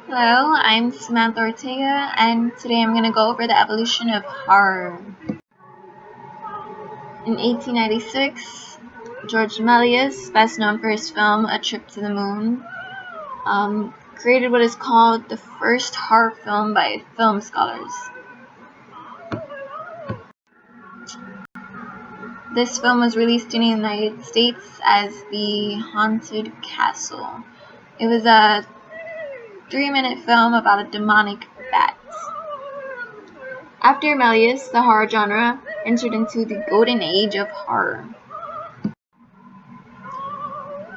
Hello, I'm Samantha Ortega, and today I'm going to go over the evolution of horror. In 1896, George Méliès, best known for his film A Trip to the Moon, created what is called the first horror film by film scholars. This film was released in the United States as The Haunted Castle. It was a 3-minute film about a demonic bat. After Méliès, the horror genre entered into the golden age of horror,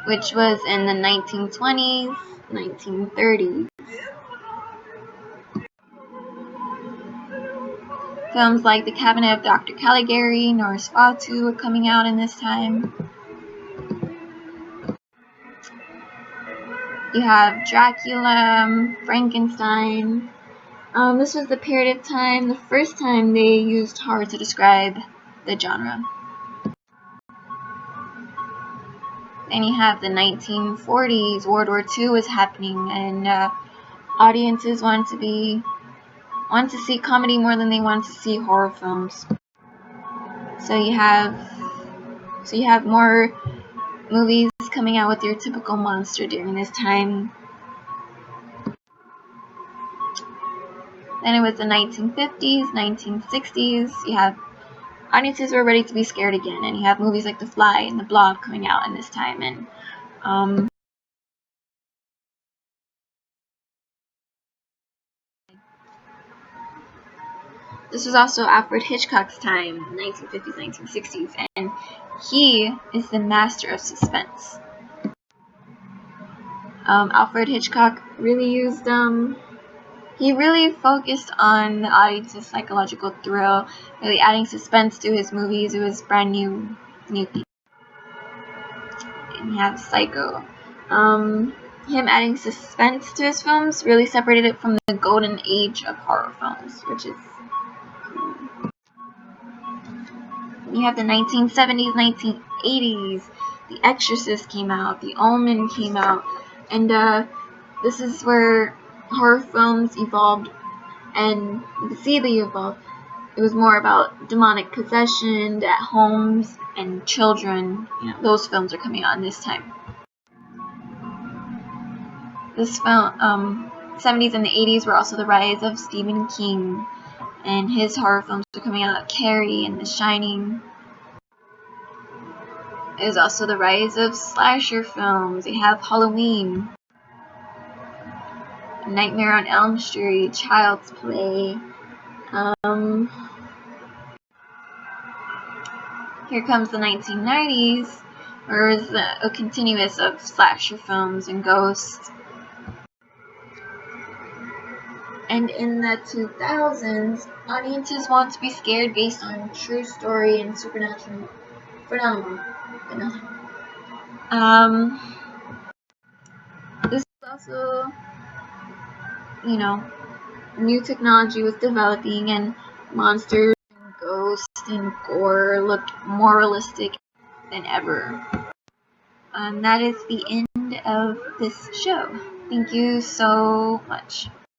which was in the 1920s, 1930s. Films like The Cabinet of Dr. Caligari, Nosferatu were coming out in this time. You have Dracula, Frankenstein. This was the period of time, the first time they used horror to describe the genre. Then you have the 1940s, World War II was happening, and audiences wanted to see comedy more than they wanted to see horror films. So you have more movies coming out with your typical monster during this time. Then it was the 1950s, 1960s. You have audiences were ready to be scared again, and you have movies like The Fly and The Blob coming out in this time. And this was also Alfred Hitchcock's time, 1950s, 1960s, and he is the master of suspense. Alfred Hitchcock really he really focused on the audience's psychological thrill, really adding suspense to his movies. It was brand new thing. And you have Psycho. Him adding suspense to his films really separated it from the golden age of horror films, which is cool. You have the 1970s, 1980s. The Exorcist came out. The Omen came out. And this is where horror films evolved, and you can see they evolved. It was more about demonic possession at homes and children. Those films are coming out in this time. This film, 70s and the 80s were also the rise of Stephen King, and his horror films were coming out, like Carrie and The Shining. It was also the rise of slasher films. You have Halloween, Nightmare on Elm Street, Child's Play. Here comes the 1990s, where it was a continuous of slasher films and ghosts. And in the 2000s, audiences want to be scared based on true story and supernatural phenomena. This is also, new technology was developing, and monsters and ghosts and gore looked more realistic than ever. And that is the end of this show. Thank you so much.